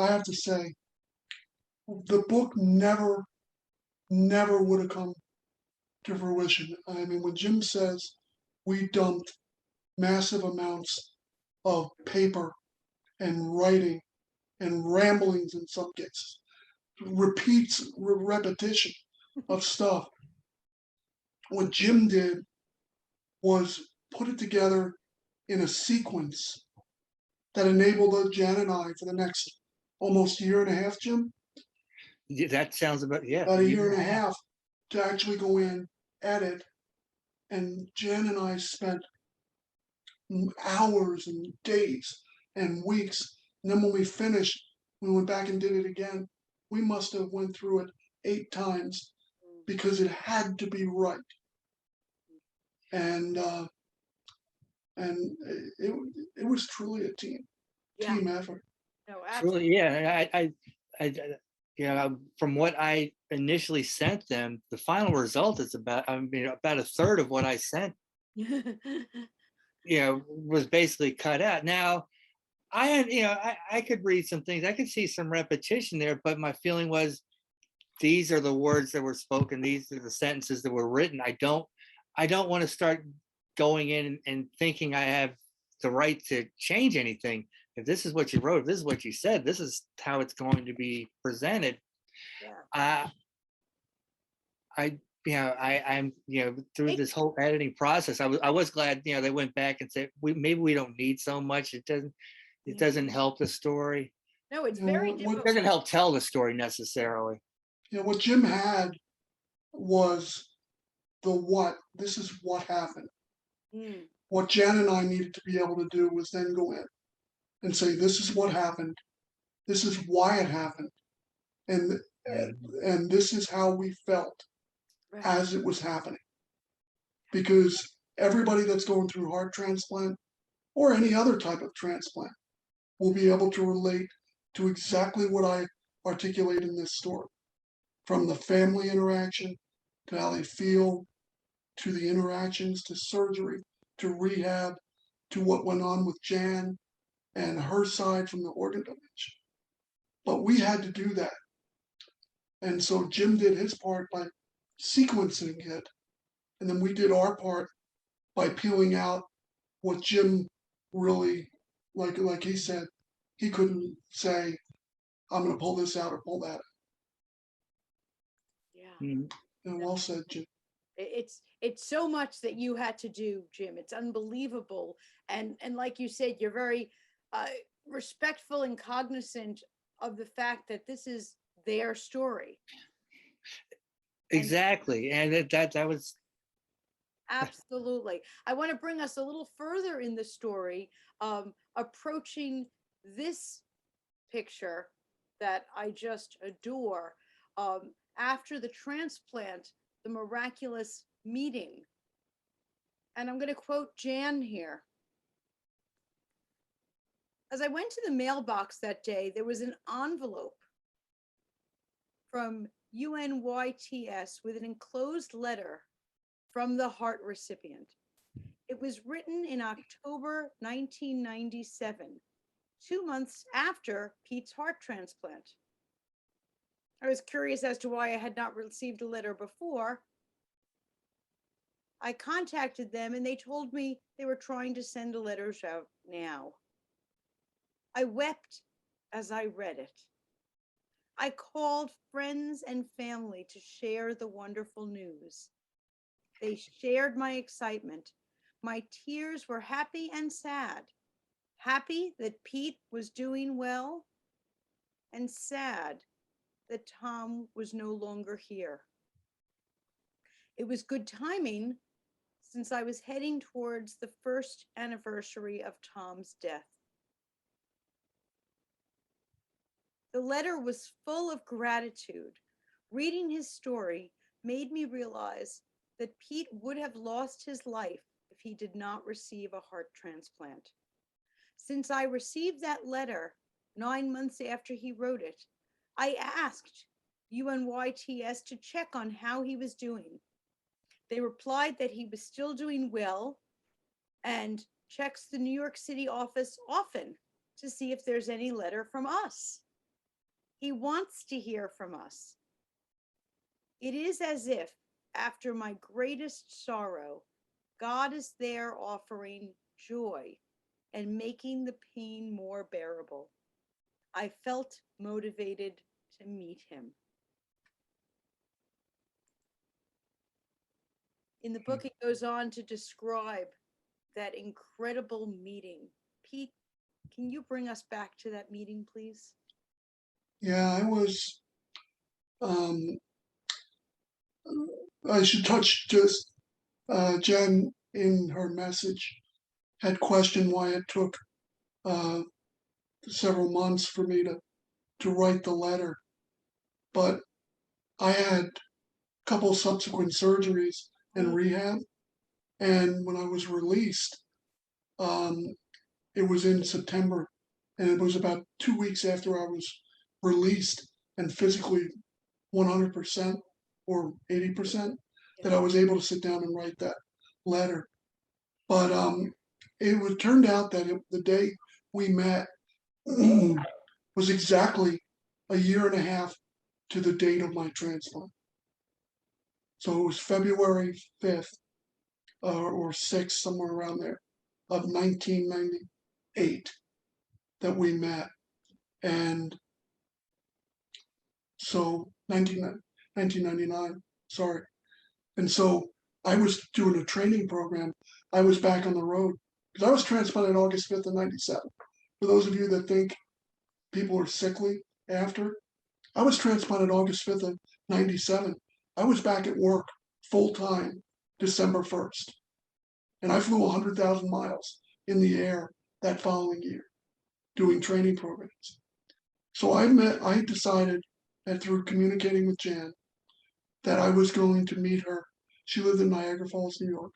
have to say, the book never would have come to fruition. I mean, when Jim says we dumped massive amounts of paper and writing and ramblings in some cases, repetition of stuff. What Jim did was put it together in a sequence that enabled Jan and I for the next almost year and a half, Jim, that sounds about about a year and a half, to actually go in, edit, and Jan and I spent hours and days and weeks. And then when we finished, we went back and did it again. We must have went through it 8 times because it had to be right. And it was truly a team effort. No, Truly, yeah. I, you know, from what I initially sent them, the final result is about a third of what I sent, absolutely. you know, was basically cut out. Now, I could read some things, I could see some repetition there, but my feeling was, these are the words that were spoken, these are the sentences that were written. I don't want to start going in and thinking I have the right to change anything. If this is what you wrote, if this is what you said, this is how it's going to be presented. Yeah. I'm through this whole editing process, I was glad, you know, they went back and said, maybe we don't need so much. It doesn't help the story. No, it's You know, very what- It difficult. doesn't help tell the story necessarily. You know, what Jim had was the what. This is what happened. Mm, What Jan and I needed to be able to do was then go in and say, this is what happened. This is why it happened. And And this is how we felt Right. as it was happening. Because everybody that's going through heart transplant or any other type of transplant will be able to relate to exactly what I articulate in this story. From the family interaction to how they feel, to the interactions, to surgery, to rehab, to what went on with Jan and her side from the organ donation. But we had to do that. And so Jim did his part by sequencing it. And then we did our part by peeling out what Jim really, like he said, he couldn't say, I'm going to pull this out or pull that. Yeah. Mm. And well said, Jim. It's so much that you had to do, Jim. It's unbelievable. And like you said, you're very respectful and cognizant of the fact that this is their story. Exactly. And that was, Absolutely. I want to bring us a little further in the story, approaching this picture that I just adore. After the transplant, the miraculous meeting. And I'm going to quote Jan here. As I went to the mailbox that day, there was an envelope from UNYTS with an enclosed letter from the heart recipient. It was written in October 1997, 2 months after Pete's heart transplant. I was curious as to why I had not received a letter before. I contacted them and they told me they were trying to send a letter out now. I wept as I read it. I called friends and family to share the wonderful news. They shared my excitement. My tears were happy and sad. Happy that Pete was doing well, and sad that Tom was no longer here. It was good timing since I was heading towards the first anniversary of Tom's death. The letter was full of gratitude. Reading his story made me realize that Pete would have lost his life if he did not receive a heart transplant. Since I received that letter 9 months after he wrote it, I asked UNYTS to check on how he was doing. They replied that he was still doing well and checks the New York City office often to see if there's any letter from us. He wants to hear from us. It is as if, after my greatest sorrow, God is there offering joy and making the pain more bearable. I felt motivated to meet him. In the book, it goes on to describe that incredible meeting. Pete, can you bring us back to that meeting, please? Yeah, I should touch just, Jen in her message had questioned why it took several months for me to write the letter. But I had a couple subsequent surgeries and rehab. And when I was released, it was in September, and it was about 2 weeks after I was released and physically 100% or 80% that I was able to sit down and write that letter. But it turned out that the day we met was exactly a year and a half to the date of my transplant. So it was February 5th or 6th, somewhere around there, of 1998 that we met. And so 1999, sorry. And so I was doing a training program. I was back on the road because I was transplanted August 5th of 97. For those of you that think people are sickly after, I was transplanted August 5th of 97. I was back at work full time December 1st. And I flew 100,000 miles in the air that following year doing training programs. So I decided that through communicating with Jan, that I was going to meet her. She lived in Niagara Falls, New York,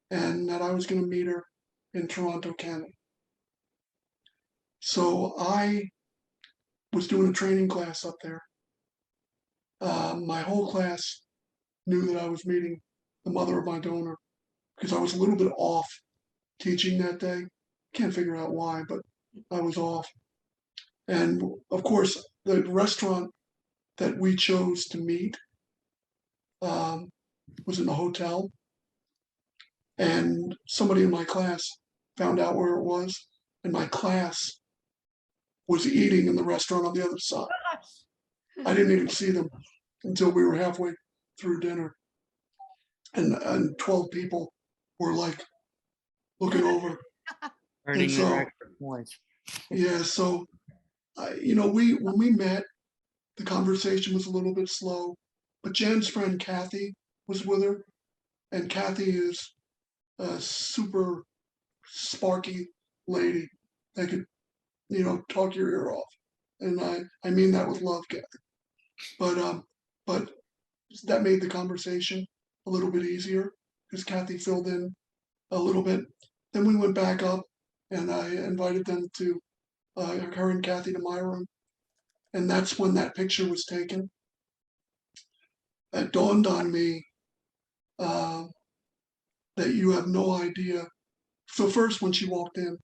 and that I was going to meet her in Toronto, Canada. So I was doing a training class up there. My whole class knew that I was meeting the mother of my donor because I was a little bit off teaching that day. Can't figure out why, but I was off. And of course, the restaurant that we chose to meet was in the hotel. And somebody in my class found out where it was, and my class was eating in the restaurant on the other side. I didn't even see them until we were halfway through dinner. And 12 people were like looking over. Earning so- their extra points. Yeah, so when we met, the conversation was a little bit slow, but Jen's friend Kathy was with her, and Kathy is a super sparky lady that could, talk your ear off. And I mean that with love, Kathy. But that made the conversation a little bit easier because Kathy filled in a little bit. Then we went back up and I invited them to her and Kathy to my room. And that's when that picture was taken. It dawned on me that you have no idea. So first, when she walked in,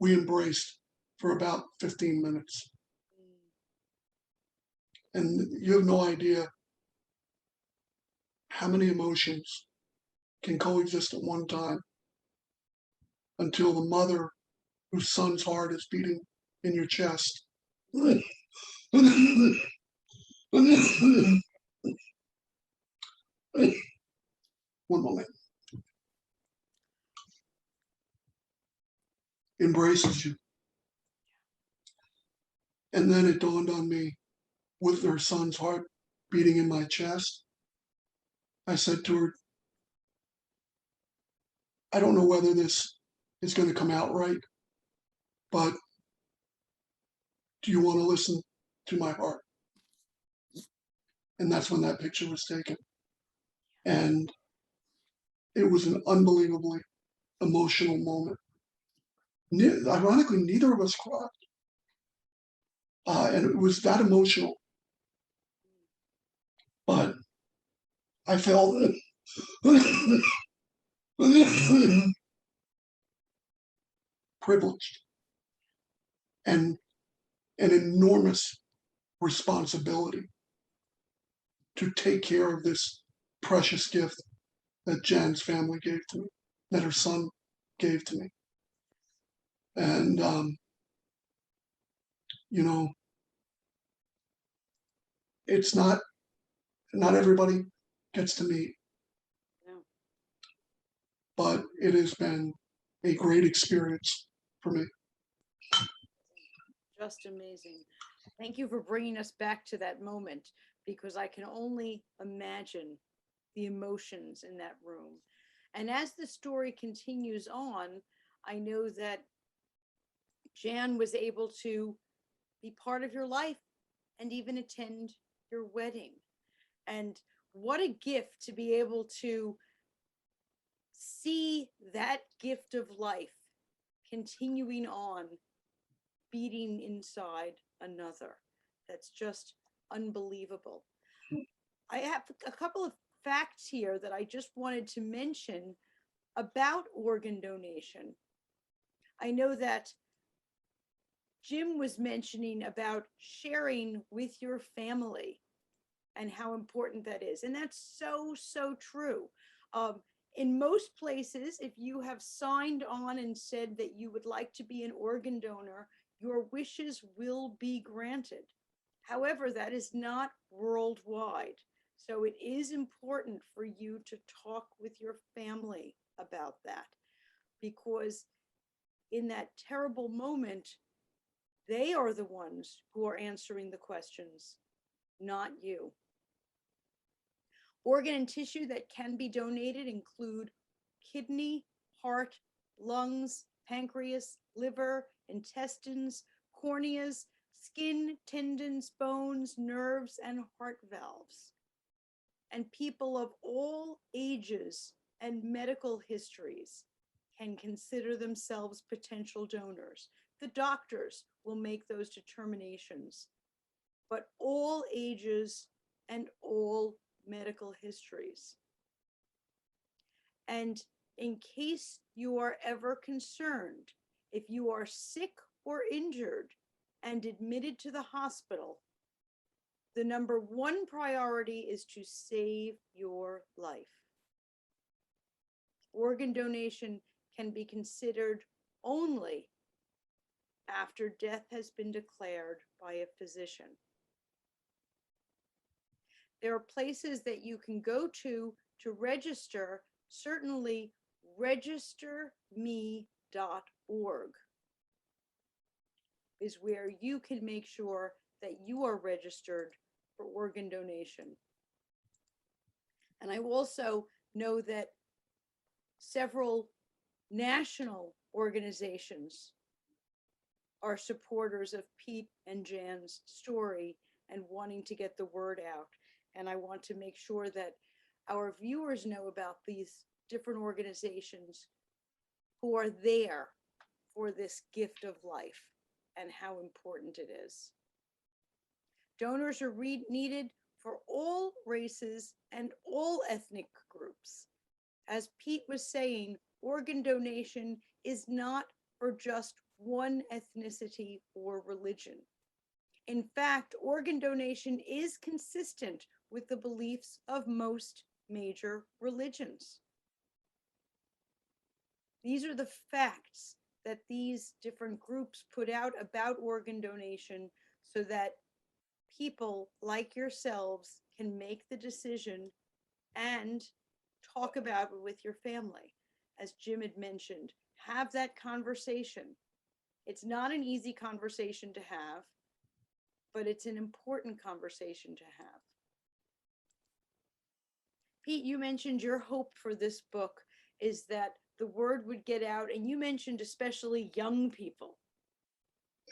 we embraced for about 15 minutes. And you have no idea how many emotions can coexist at one time until the mother whose son's heart is beating in your chest. One moment. Embraces you. And then it dawned on me, with her son's heart beating in my chest, I said to her, I don't know whether this is going to come out right, but do you want to listen to my heart? And that's when that picture was taken. And it was an unbelievably emotional moment. Ironically, neither of us cried. And it was that emotional. But I felt privileged and an enormous responsibility to take care of this precious gift that Jan's family gave to me, that her son gave to me. And, it's not everybody gets to meet, No. but it has been a great experience for me. Just amazing. Thank you for bringing us back to that moment because I can only imagine the emotions in that room. And as the story continues on, I know that Jan was able to be part of your life and even attend your wedding. And what a gift to be able to see that gift of life continuing on, beating inside another. That's just unbelievable. I have a couple of facts here that I just wanted to mention about organ donation. I know that Jim was mentioning about sharing with your family and how important that is. And that's so, so true. In most places, if you have signed on and said that you would like to be an organ donor, your wishes will be granted. However, that is not worldwide. So it is important for you to talk with your family about that, because in that terrible moment, they are the ones who are answering the questions, not you. Organ and tissue that can be donated include kidney, heart, lungs, pancreas, liver, intestines, corneas, skin, tendons, bones, nerves, and heart valves. And people of all ages and medical histories can consider themselves potential donors. The doctors will make those determinations, but all ages and all medical histories. And in case you are ever concerned, if you are sick or injured and admitted to the hospital, the number one priority is to save your life. Organ donation can be considered only after death has been declared by a physician. There are places that you can go to register. Certainly, registerme.org is where you can make sure that you are registered for organ donation. And I also know that several national organizations are supporters of Pete and Jan's story and wanting to get the word out. And I want to make sure that our viewers know about these different organizations who are there for this gift of life and how important it is. Donors are needed for all races and all ethnic groups. As Pete was saying, organ donation is not for just one ethnicity or religion. In fact, organ donation is consistent with the beliefs of most major religions. These are the facts that these different groups put out about organ donation so that people like yourselves can make the decision and talk about it with your family. As Jim had mentioned, have that conversation. It's not an easy conversation to have, but it's an important conversation to have. Pete, you mentioned your hope for this book is that the word would get out, and you mentioned especially young people,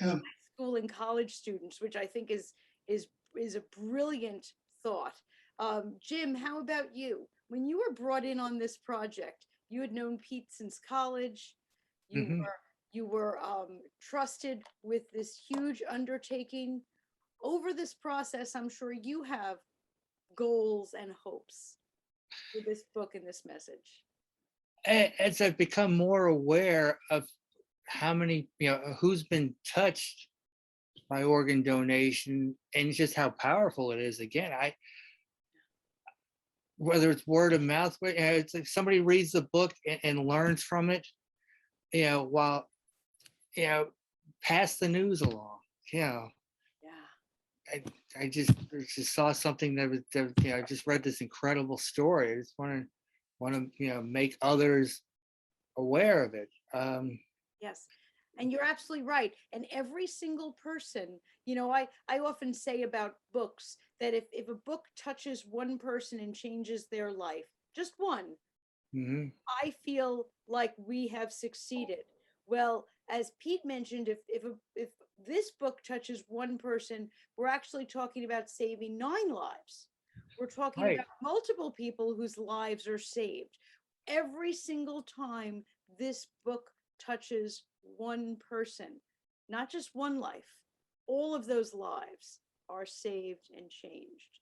Yeah. high school and college students, which I think is a brilliant thought. Jim, how about you? When you were brought in on this project, you had known Pete since college. You were trusted with this huge undertaking. Over this process, I'm sure you have goals and hopes for this book and this message. As I've become more aware of how many, who's been touched by organ donation and just how powerful it is. Again, whether it's word of mouth, it's like somebody reads the book and learns from it, while, pass the news along, Yeah. I just saw something that was, I just read this incredible story. I just want to, make others aware of it. Yes. And you're absolutely right. And every single person, I often say about books that if a book touches one person and changes their life, just one, I feel like we have succeeded. Well, as Pete mentioned, if this book touches one person, we're actually talking about saving 9 lives. We're talking Right. about multiple people whose lives are saved. Every single time this book touches one person, not just one life, all of those lives are saved and changed.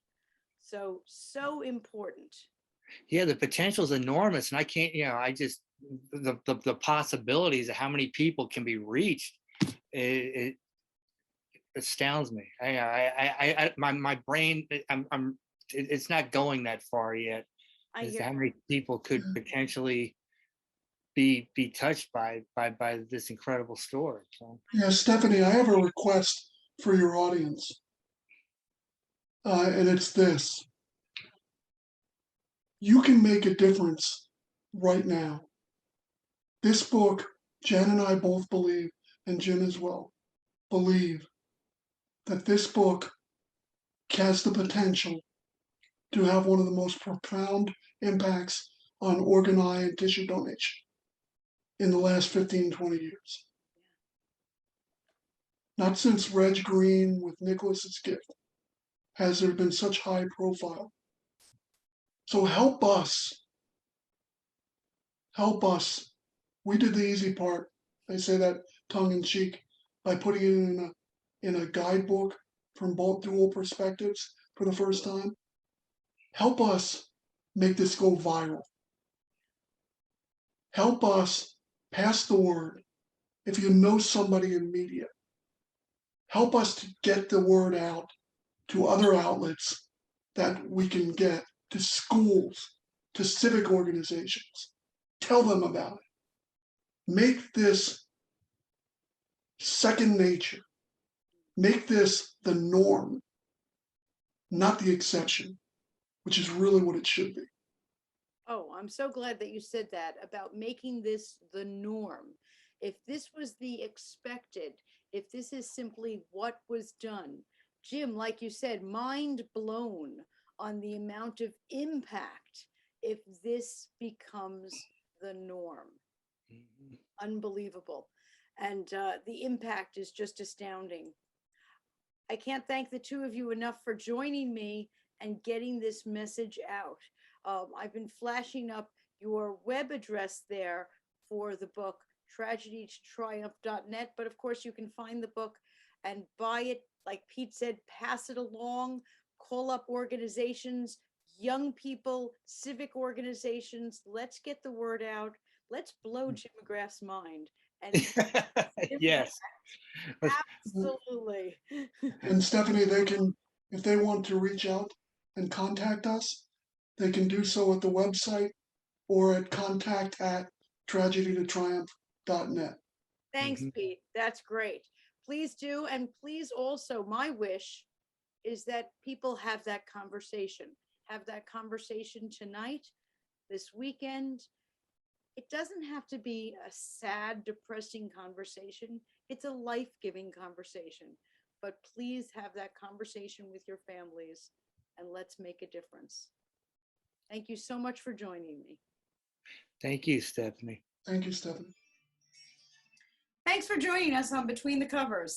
So important. Yeah, the potential is enormous, and I can't, I just the possibilities of how many people can be reached, it astounds me. My brain, it's not going that far yet. I As to hear how many people could potentially be touched by this incredible story. So. Yeah, Stephanie, I have a request for your audience. And it's this. You can make a difference right now. This book, Jen and I both believe, and Jim as well, believe that this book has the potential to have one of the most profound impacts on organ, eye, and tissue donation in the last 15, 20 years. Not since Reg Green with Nicholas's Gift has there been such high profile. So help us. Help us. We did the easy part. I say that tongue in cheek by putting it in a guidebook from both dual perspectives for the first time. Help us make this go viral. Help us pass the word. If you know somebody in media, help us to get the word out to other outlets that we can get, to schools, to civic organizations. Tell them about it. Make this second nature. Make this the norm, not the exception, which is really what it should be. Oh, I'm so glad that you said that about making this the norm. If this was the expected, if this is simply what was done, Jim, like you said, mind blown on the amount of impact if this becomes the norm. Mhm. Unbelievable. And the impact is just astounding. I can't thank the two of you enough for joining me and getting this message out. I've been flashing up your web address there for the book, tragedytotriumph.net. But of course, you can find the book and buy it. Like Pete said, pass it along, call up organizations, young people, civic organizations. Let's get the word out. Let's blow Jim McGrath's mind. And Yes. absolutely. And Stephanie, they can, if they want to reach out and contact us, they can do so at the website or at contact@tragedytotriumph.net. Thanks, Mhm. Pete. That's great. Please do. And please also, my wish is that people have that conversation. Have that conversation tonight, this weekend. It doesn't have to be a sad, depressing conversation. It's a life-giving conversation. But please have that conversation with your families and let's make a difference. Thank you so much for joining me. Thank you, Stephanie. Thank you, Stephanie. Thanks for joining us on Between the Covers.